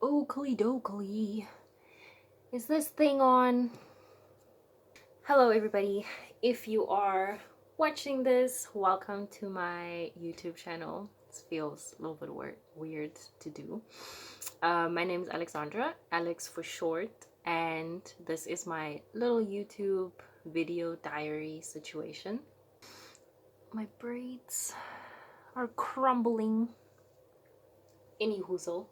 Oakley dokley. Is this thing on? Hello everybody. If you are watching this, welcome to my YouTube channel. This feels a little bit weird to do. My name is Alexandra, Alex for short, and this is my little YouTube video diary situation. My braids are crumbling. Any hoozle.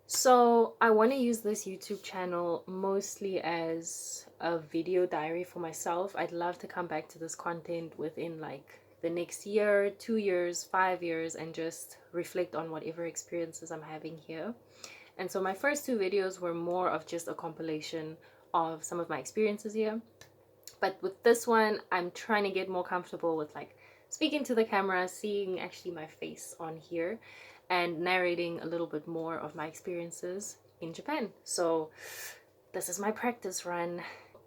So I want to use this YouTube channel mostly as a video diary for myself. I'd love to come back to this content within like the next year, 2 years, 5 years, and just reflect on whatever experiences I'm having here. And so my first 2 videos were more of just a compilation of some of my experiences here. But with this one, I'm trying to get more comfortable with like speaking to the camera, seeing actually my face on here, and narrating a little bit more of my experiences in Japan. So this is my practice run.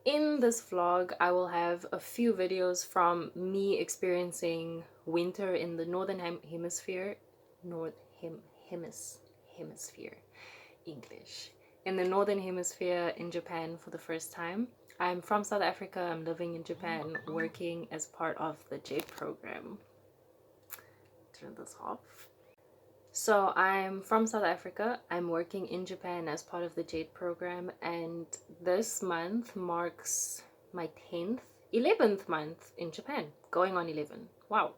In this vlog, I will have a few videos from me experiencing winter in the northern hemisphere. Hemisphere. English. In the northern hemisphere in Japan for the first time. I'm from South Africa. I'm living in Japan, working as part of the JADE program. Turn this off. So I'm from South Africa. I'm working in Japan as part of the JADE program, and this month marks my 11th month in Japan, going on 11. Wow,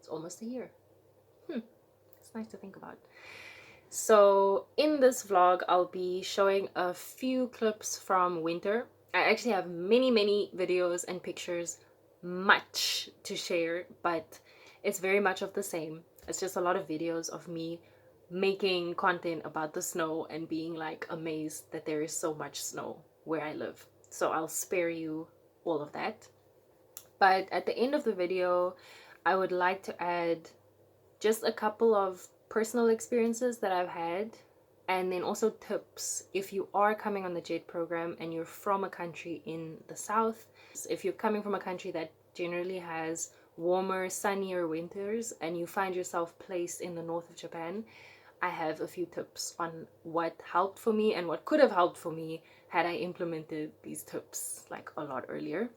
it's almost a year. It's nice to think about. So in this vlog, I'll be showing a few clips from winter. I actually have many videos and pictures, much to share, but it's very much of the same. It's just a lot of videos of me making content about the snow and being like amazed that there is so much snow where I live. So I'll spare you all of that. But at the end of the video, I would like to add just a couple of personal experiences that I've had, and then also tips if you are coming on the JADE program and you're from a country in the south. If you're coming from a country that generally has warmer, sunnier winters and you find yourself placed in the north of Japan, I have a few tips on what helped for me and what could have helped for me had I implemented these tips like a lot earlier.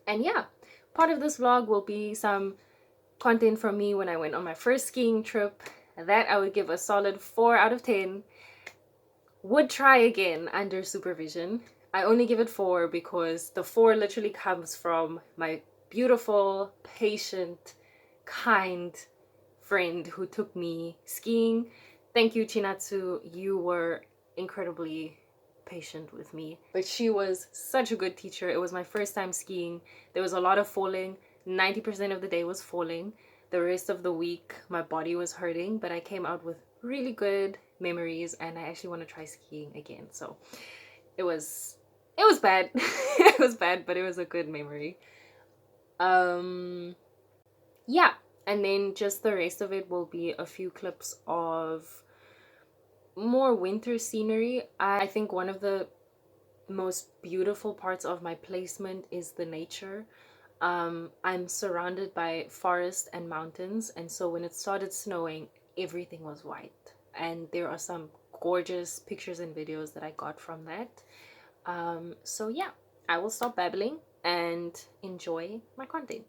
And yeah, part of this vlog will be some content from me when I went on my first skiing trip. That I would give a solid 4 out of 10. Would try again under supervision. I only give it 4 because the 4 literally comes from my beautiful, patient, kind friend who took me skiing. Thank you, Chinatsu. You were incredibly patient with me. But she was such a good teacher. It was my first time skiing. There was a lot of falling. 90% of the day was falling. The rest of the week, my body was hurting, but I came out with really good memories, and I actually want to try skiing again. So it was bad. It was bad, but it was a good memory. Yeah, and then just the rest of it will be a few clips of more winter scenery. I think one of the most beautiful parts of my placement is the nature. I'm surrounded by forest and mountains, and so when it started snowing, everything was white, and there are some gorgeous pictures and videos that I got from that. So yeah, I will stop babbling and enjoy my content.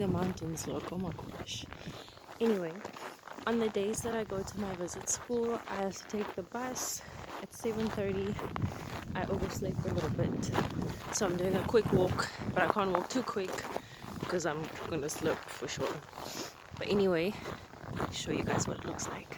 the mountains look. Oh my gosh. Anyway, on the days that I go to my visit school, I have to take the bus at 7:30. I overslept a little bit, so I'm doing a quick walk, but I can't walk too quick because I'm gonna slip for sure. But anyway, I'll show you guys what it looks like.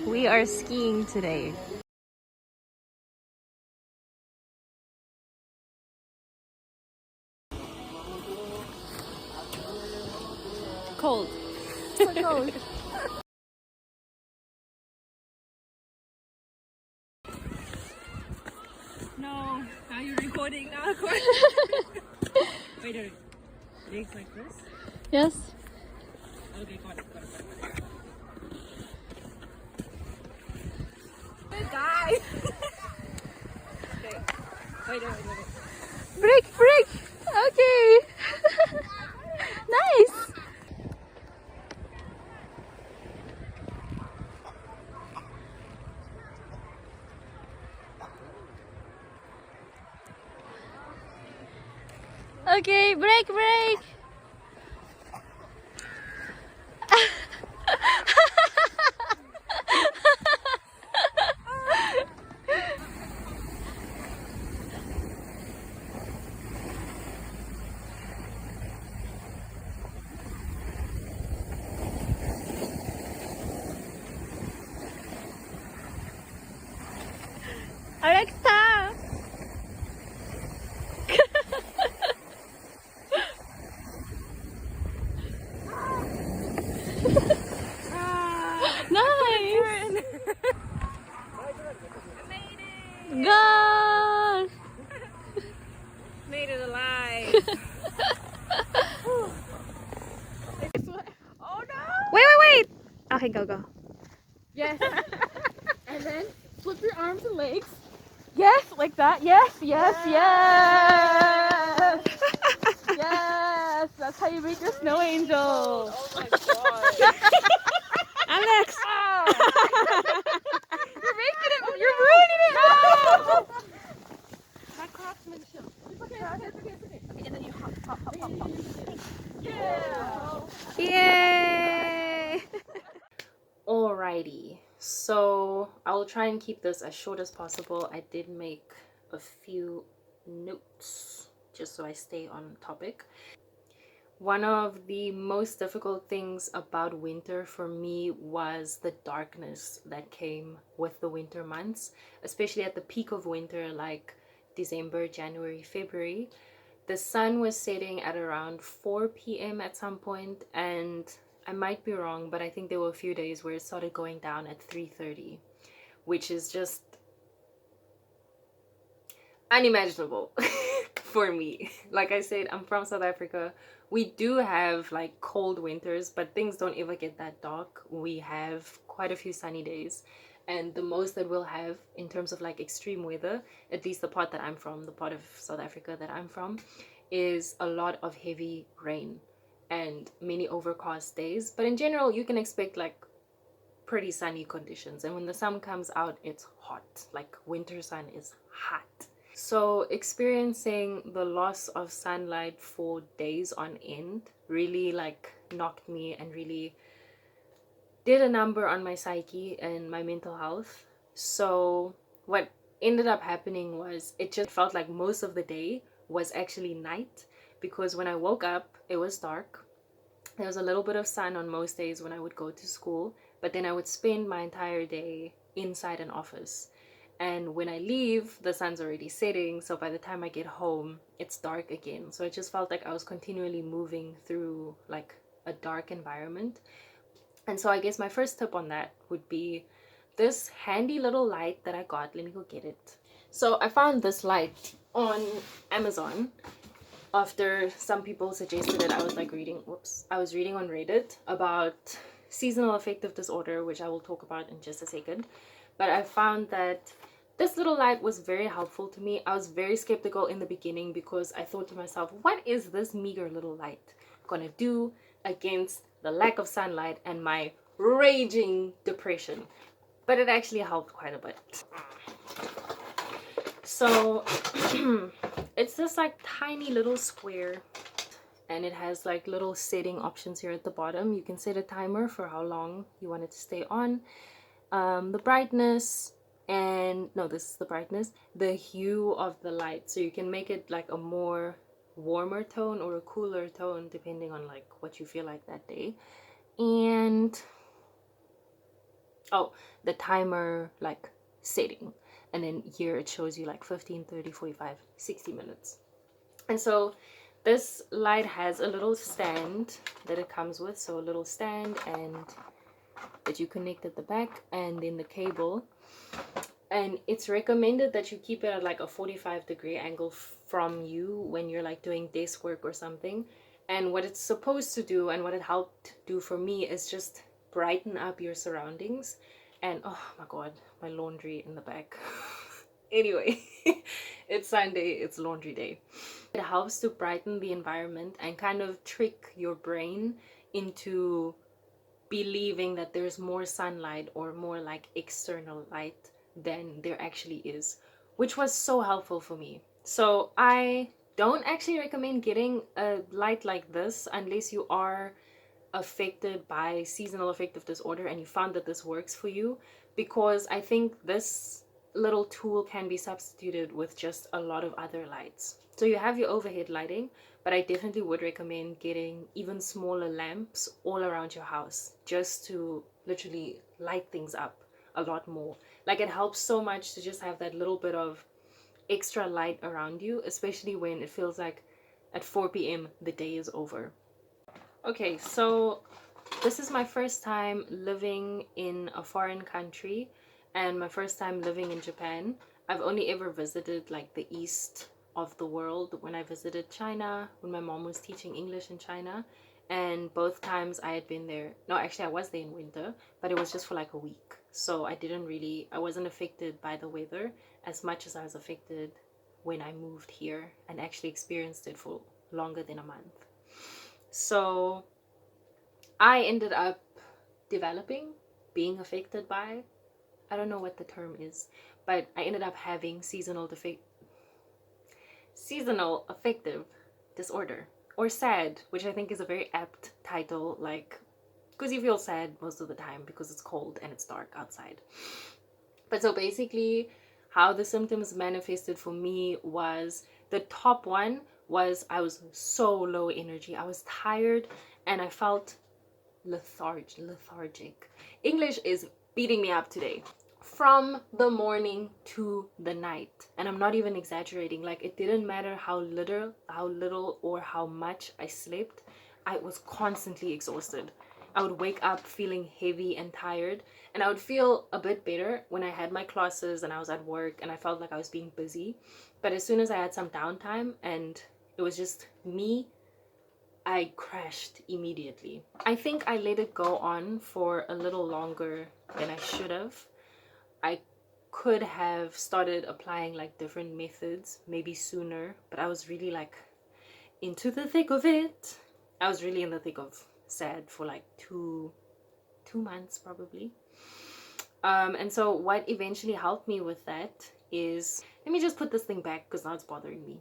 We are skiing today. Cold. So cold. No, now you're recording now. Wait, legs like this? Yes. Okay, got it. Good guy. Okay. Wait. Break. Okay. Nice. Okay, break. Alexa. Nice. Gosh. Made it alive. Oh no! Wait. Okay, go. Yes. And then flip your arms and legs. Yes, like that. Yes. Yes. That's how you make your snow angel. Oh my god. Alex. You're making it. You're ruining it. No. My craftsmanship. It's okay. Okay, and then you hop. Yeah. Yay. Alrighty, so I'll try and keep this as short as possible. I did make a few notes just so I stay on topic. One of the most difficult things about winter for me was the darkness that came with the winter months, especially at the peak of winter, like December, January, February. The sun was setting at around 4 p.m. at some point, and I might be wrong, but I think there were a few days where it started going down at 3:30, which is just unimaginable for me. Like I said, I'm from South Africa. We do have like cold winters, but things don't ever get that dark. We have quite a few sunny days, and the most that we'll have in terms of like extreme weather, at least the part that I'm from, the part of South Africa that I'm from, is a lot of heavy rain and many overcast days. But in general, you can expect like pretty sunny conditions, and when the sun comes out, it's hot. Like winter sun is hot. So experiencing the loss of sunlight for days on end really like knocked me and really did a number on my psyche and my mental health. So what ended up happening was it just felt like most of the day was actually night, because when I woke up it was dark. There was a little bit of sun on most days when I would go to school, but then I would spend my entire day inside an office. And when I leave, the sun's already setting, so by the time I get home, it's dark again. So it just felt like I was continually moving through like a dark environment. And so I guess my first tip on that would be this handy little light that I got. Let me go get it. So I found this light on Amazon after some people suggested it. I was like reading, I was reading on Reddit about seasonal affective disorder, which I will talk about in just a second. But I found that this little light was very helpful to me. I was very skeptical in the beginning because I thought to myself, what is this meager little light gonna do against the lack of sunlight and my raging depression? But it actually helped quite a bit. So it's this like tiny little square, and it has like little setting options here at the bottom. You can set a timer for how long you want it to stay on, the brightness, and no, this is the brightness, the hue of the light. So you can make it like a more warmer tone or a cooler tone depending on like what you feel like that day. And oh, the timer like setting, and then here it shows you like 15, 30, 45, 60 minutes. And so this light has a little stand that it comes with, so a little stand and that you connect at the back, and then the cable. And it's recommended that you keep it at like a 45-degree angle from you when you're like doing desk work or something. And what it's supposed to do, and what it helped do for me, is just brighten up your surroundings. And oh my god, my laundry in the back. Anyway, it's Sunday, it's laundry day. It helps to brighten the environment and kind of trick your brain into believing that there's more sunlight or more like external light than there actually is, which was so helpful for me. So I don't actually recommend getting a light like this unless you are affected by seasonal affective disorder and you found that this works for you, because I think this little tool can be substituted with just a lot of other lights. So you have your overhead lighting, but I definitely would recommend getting even smaller lamps all around your house just to literally light things up a lot more. Like it helps so much to just have that little bit of extra light around you, especially when it feels like at 4 p.m. the day is over. Okay, so this is my first time living in a foreign country and my first time living in Japan. I've only ever visited like the east of the world when I visited China, when my mom was teaching English in China. And both times I had been there, no, actually I was there in winter, but it was just for like a week. So I wasn't affected by the weather as much as I was affected when I moved here and actually experienced it for longer than a month. So I ended up being affected by, I don't know what the term is, but I ended up having seasonal affective disorder, or SAD, which I think is a very apt title, like, because you feel sad most of the time because it's cold and it's dark outside. But so basically, how the symptoms manifested for me was, the top one was I was so low energy. I was tired and I felt lethargic. English is beating me up today. from the morning to the night. And I'm not even exaggerating. Like, it didn't matter how little or how much I slept. I was constantly exhausted. I would wake up feeling heavy and tired, and I would feel a bit better when I had my classes and I was at work and I felt like I was being busy. But as soon as I had some downtime and it was just me, I crashed immediately. I think I let it go on for a little longer than I should have. I could have started applying like different methods maybe sooner, but I was really like into the thick of it. I was really in the thick of sad for like two months probably. And so what eventually helped me with that is, let me just put this thing back because now it's bothering me.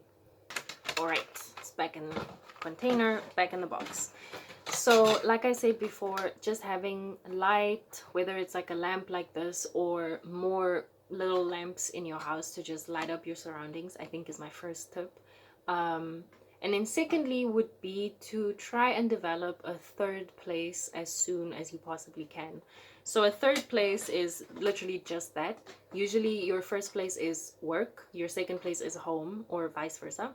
All right, it's back in the container, back in the box. So like I said before, just having light, whether it's like a lamp like this or more little lamps in your house to just light up your surroundings, I think is my first tip. And then secondly would be to try and develop a third place as soon as you possibly can. So a third place is literally just that. Usually your first place is work, your second place is home, or vice versa.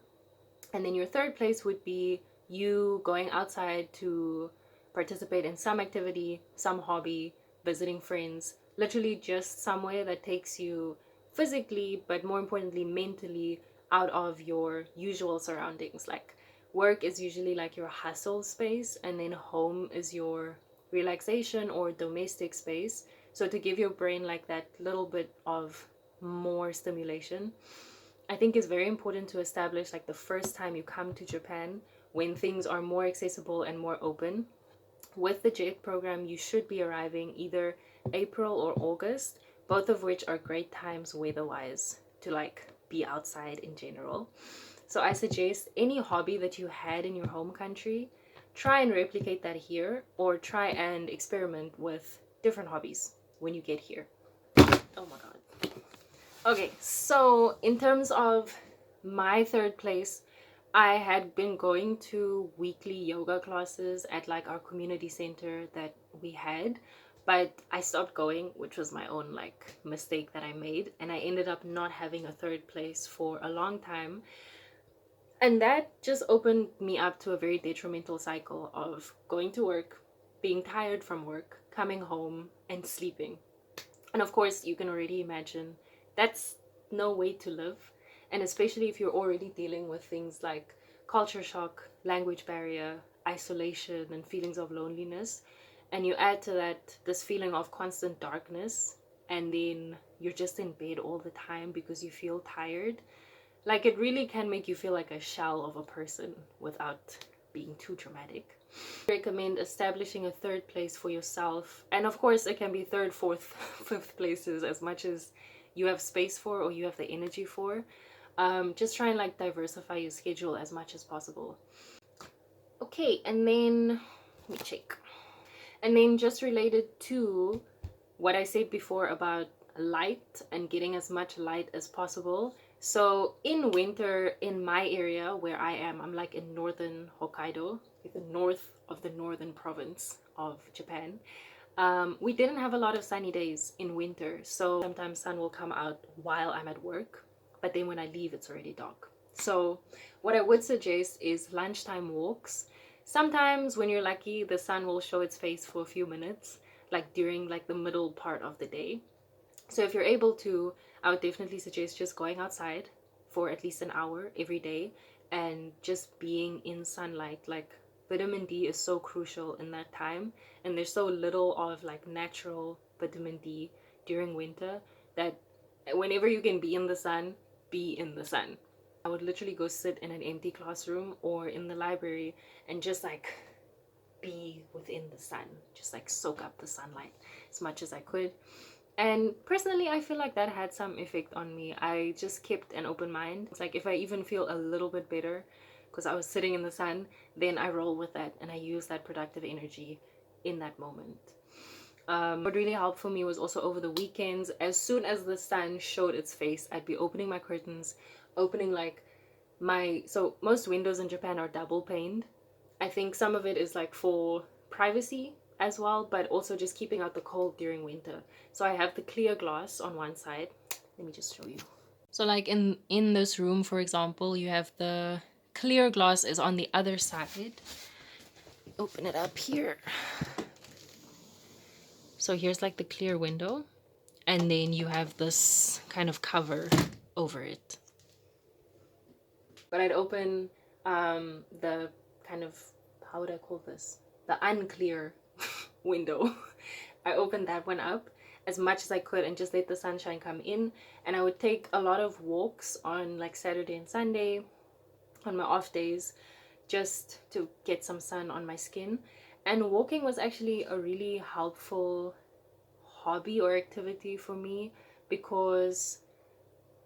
And then your third place would be you going outside to participate in some activity, some hobby, visiting friends, literally just somewhere that takes you physically, but more importantly, mentally out of your usual surroundings. Like, work is usually like your hustle space, and then home is your relaxation or domestic space. So to give your brain like that little bit of more stimulation, I think it's very important to establish like the first time you come to Japan, when things are more accessible and more open. With the JET program, you should be arriving either April or August, both of which are great times weather-wise to like be outside in general. So I suggest any hobby that you had in your home country, try and replicate that here, or try and experiment with different hobbies when you get here. Oh my god. Okay, so in terms of my third place, I had been going to weekly yoga classes at like our community center that we had, but I stopped going, which was my own like mistake that I made, and I ended up not having a third place for a long time. And that just opened me up to a very detrimental cycle of going to work, being tired from work, coming home, and sleeping. And of course, you can already imagine that's no way to live. And especially if you're already dealing with things like culture shock, language barrier, isolation, and feelings of loneliness. And you add to that this feeling of constant darkness, and then you're just in bed all the time because you feel tired. Like, it really can make you feel like a shell of a person without being too dramatic. I recommend establishing a third place for yourself, and of course it can be third, fourth, fifth places as much as you have space for or you have the energy for. Just try and like diversify your schedule as much as possible. Okay, and then let me check. And then just related to what I said before about light and getting as much light as possible. So in winter in my area where I am, I'm like in northern Hokkaido, the north of the northern province of Japan. We didn't have a lot of sunny days in winter, so sometimes sun will come out while I'm at work, but then when I leave it's already dark. So what I would suggest is lunchtime walks. Sometimes when you're lucky, the sun will show its face for a few minutes, like during like the middle part of the day. So if you're able to, I would definitely suggest just going outside for at least an hour every day and just being in sunlight. Like, vitamin D is so crucial in that time, and there's so little of like natural vitamin D during winter that whenever you can be in the sun, be in the sun. I would literally go sit in an empty classroom or in the library and just like be within the sun, just like soak up the sunlight as much as I could. And personally, I feel like that had some effect on me. I just kept an open mind. It's like if I even feel a little bit better because I was sitting in the sun, then I roll with that and I use that productive energy in that moment. What really helped for me was also over the weekends. As soon as the sun showed its face, I'd be opening my curtains, opening like so most windows in Japan are double paned. I think some of it is like for privacy, as well, but also just keeping out the cold during winter. So I have the clear glass on one side. Let me just show you. So like in this room, for example, you have the clear glass is on the other side. Open it up here. So here's like the clear window, and then you have this kind of cover over it. But I'd open the kind of, how would I call this? The unclear window. I opened that one up as much as I could and just let the sunshine come in. And I would take a lot of walks on like Saturday and Sunday on my off days just to get some sun on my skin. And walking was actually a really helpful hobby or activity for me because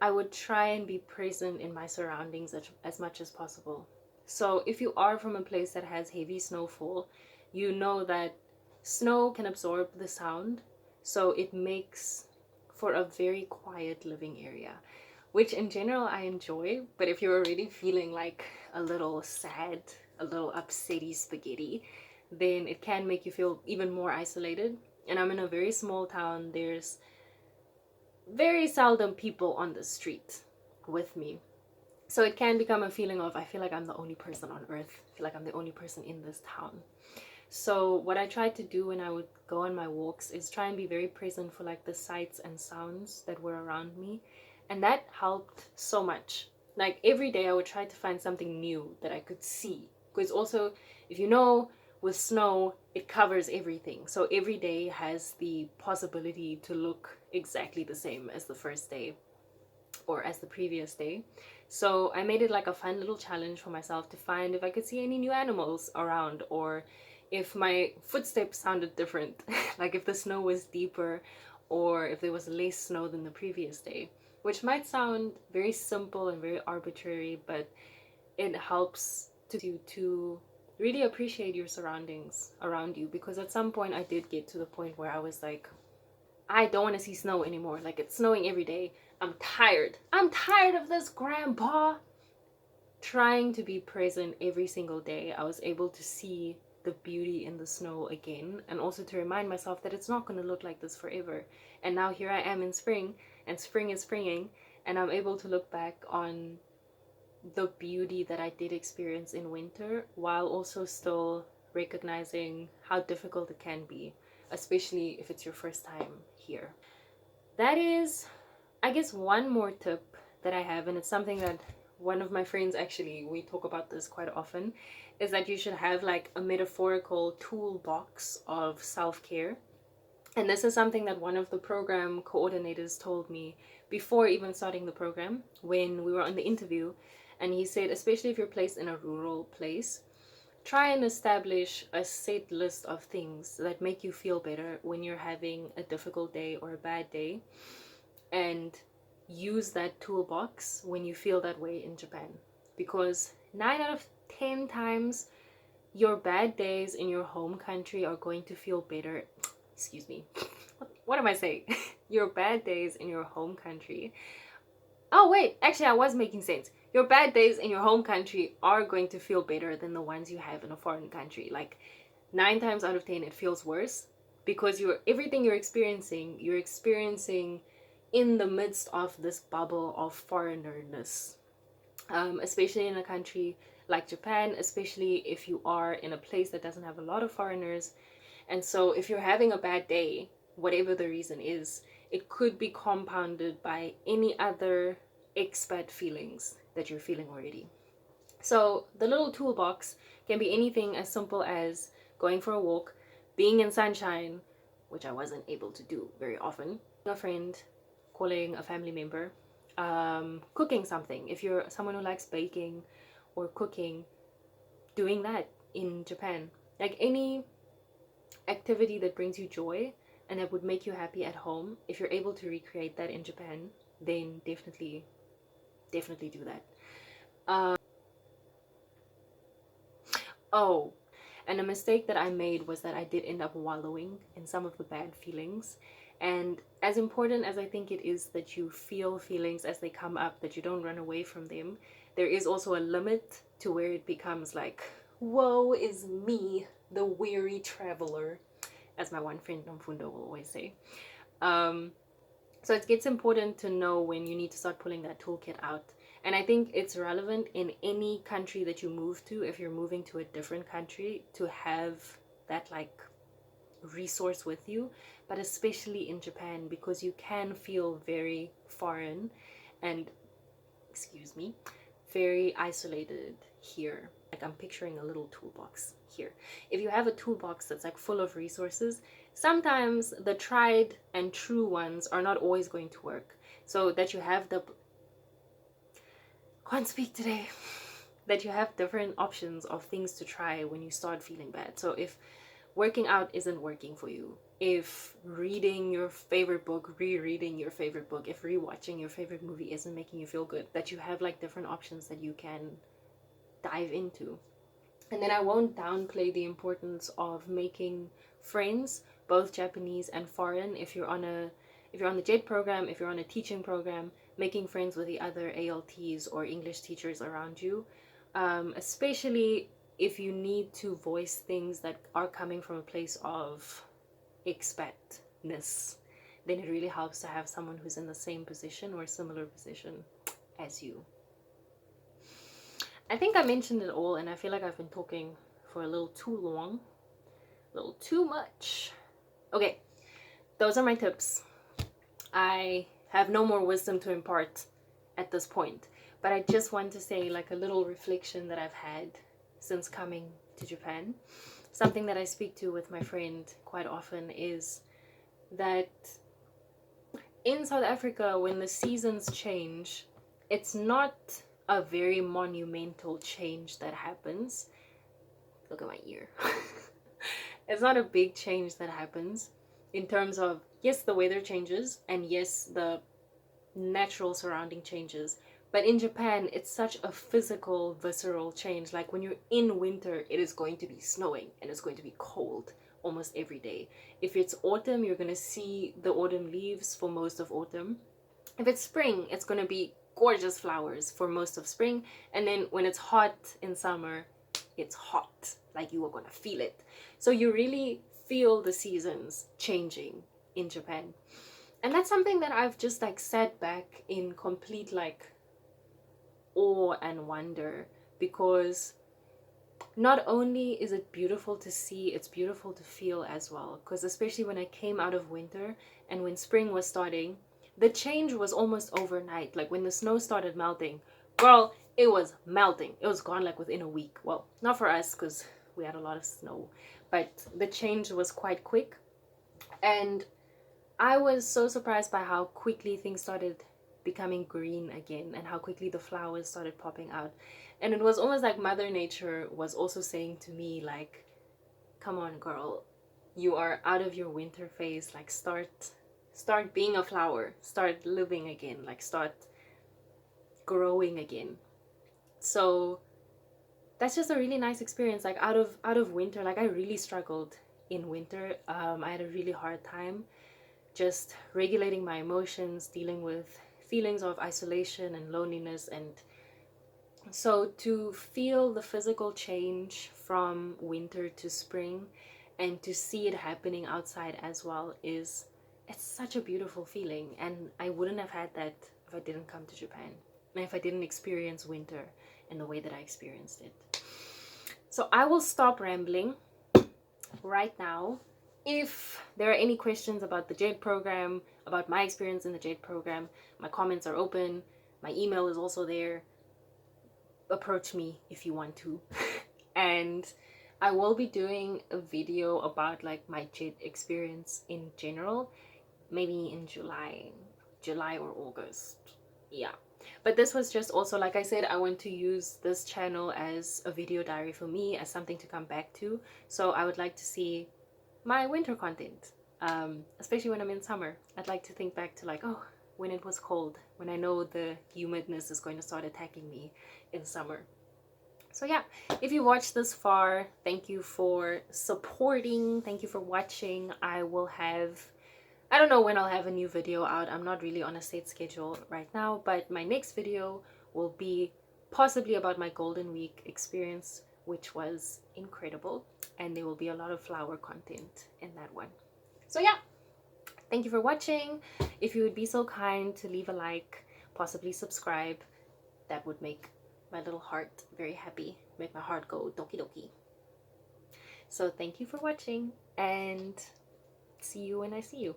I would try and be present in my surroundings as much as possible. So if you are from a place that has heavy snowfall, you know that snow can absorb the sound, so it makes for a very quiet living area, which in general I enjoy. But if you're already feeling like a little sad, a little upsetty spaghetti, then it can make you feel even more isolated. And I'm in a very small town. There's very seldom people on the street with me. So it can become a feeling of, I feel like I'm the only person on earth. I feel like I'm the only person in this town. So what I tried to do when I would go on my walks is try and be very present for like the sights and sounds that were around me. And that helped so much. Like every day I would try to find something new that I could see. Because also, if you know, with snow, it covers everything. So every day has the possibility to look exactly the same as the first day or as the previous day. So I made it like a fun little challenge for myself to find if I could see any new animals around, or if my footsteps sounded different, like if the snow was deeper or if there was less snow than the previous day, which might sound very simple and very arbitrary, but it helps to really appreciate your surroundings around you. Because at some point I did get to the point where I was like, I don't want to see snow anymore. Like, it's snowing every day. I'm tired. I'm tired of this, Grandpa. Trying to be present every single day, I was able to see the beauty in the snow again, and also to remind myself that it's not going to look like this forever. And now here I am in spring, and spring is springing, and I'm able to look back on the beauty that I did experience in winter, while also still recognizing how difficult it can be, especially if it's your first time here. That is, I guess, one more tip that I have, and it's something that one of my friends, actually, we talk about this quite often, is that you should have like a metaphorical toolbox of self-care. And this is something that one of the program coordinators told me before even starting the program, when we were on the interview. And he said, especially if you're placed in a rural place, try and establish a set list of things that make you feel better when you're having a difficult day or a bad day, and use that toolbox when you feel that way in Japan. Because 9 out of 10 times, your bad days in your home country are going to feel better. Excuse me. What am I saying? Your bad days in your home country. Oh, wait. Actually, I was making sense. Your bad days in your home country are going to feel better than the ones you have in a foreign country. Like, 9 times out of 10, it feels worse because everything you're experiencing in the midst of this bubble of foreignerness. Especially in a country like Japan, especially if you are in a place that doesn't have a lot of foreigners. And so if you're having a bad day, whatever the reason is, it could be compounded by any other expat feelings that you're feeling already. So the little toolbox can be anything as simple as going for a walk, being in sunshine, which I wasn't able to do very often, a friend, calling a family member, cooking something. If you're someone who likes baking or cooking, doing that in Japan. Like any activity that brings you joy and that would make you happy at home, if you're able to recreate that in Japan, then definitely do that. Oh, and a mistake that I made was that I did end up wallowing in some of the bad feelings. And as important as I think it is that you feel feelings as they come up, that you don't run away from them, there is also a limit to where it becomes like, woe is me, the weary traveler. as my one friend Nomfundo will always say. So it gets important to know when you need to start pulling that toolkit out. And I think it's relevant in any country that you move to, if you're moving to a different country, to have that like resource with you, but especially in Japan, because you can feel very foreign and, excuse me, very isolated here. Like I'm picturing a little toolbox here. If you have a toolbox that's like full of resources, sometimes the tried and true ones are not always going to work. So that you have the, can't speak today, that you have different options of things to try when you start feeling bad. So if working out isn't working for you, if reading your favorite book, rereading your favorite book, if rewatching your favorite movie isn't making you feel good, that you have like different options that you can dive into. And then I won't downplay the importance of making friends, both Japanese and foreign. If you're on the JADE program, if you're on a teaching program, making friends with the other ALTs or English teachers around you, especially if you need to voice things that are coming from a place of expatness, then it really helps to have someone who's in the same position or similar position as you. I think I mentioned it all, and I feel like I've been talking for a little too long, a little too much. Okay, those are my tips. I have no more wisdom to impart at this point, but I just want to say like a little reflection that I've had since coming to Japan. Something that I speak to with my friend quite often is that in South Africa, when the seasons change, it's not a very monumental change that happens. Look at my ear. It's not a big change that happens in terms of, yes, the weather changes, and yes, the natural surrounding changes. But in Japan, it's such a physical, visceral change. Like when you're in winter, it is going to be snowing and it's going to be cold almost every day. If it's autumn, you're going to see the autumn leaves for most of autumn. If it's spring, it's going to be gorgeous flowers for most of spring. And then when it's hot in summer, it's hot. Like you are going to feel it. So you really feel the seasons changing in Japan. And that's something that I've just like sat back in complete like awe and wonder, because not only is it beautiful to see, it's beautiful to feel as well. Because especially when I came out of winter and when spring was starting, the change was almost overnight. Like when the snow started melting, girl, it was melting. It was gone like within a week. Well, not for us because we had a lot of snow, but the change was quite quick. And I was so surprised by how quickly things started becoming green again and how quickly the flowers started popping out. And it was almost like Mother Nature was also saying to me, like, come on, girl, you are out of your winter phase. Like, start being a flower, start living again, like start growing again. So that's just a really nice experience. Like out of winter, like I really struggled in winter. I had a really hard time just regulating my emotions, dealing with feelings of isolation and loneliness. And so to feel the physical change from winter to spring and to see it happening outside as well it's such a beautiful feeling. And I wouldn't have had that if I didn't come to Japan and if I didn't experience winter in the way that I experienced it. So I will stop rambling right now. If there are any questions about the JADE program, about my experience in the JADE program, my comments are open. My email is also there. Approach me if you want to. And I will be doing a video about like my JADE experience in general, maybe in July or August. Yeah. But this was just also, like I said, I want to use this channel as a video diary for me, as something to come back to. So I would like to see my winter content, especially when I'm in summer. I'd like to think back to like, oh, when it was cold, when I know the humidness is going to start attacking me in summer. So yeah, if you watched this far, thank you for supporting. Thank you for watching. I don't know when I'll have a new video out. I'm not really on a set schedule right now, but my next video will be possibly about my Golden Week experience, which was incredible. and there will be a lot of flower content in that one. So yeah, thank you for watching. If you would be so kind to leave a like, possibly subscribe, that would make my little heart very happy, make my heart go doki doki. So thank you for watching, and see you when I see you.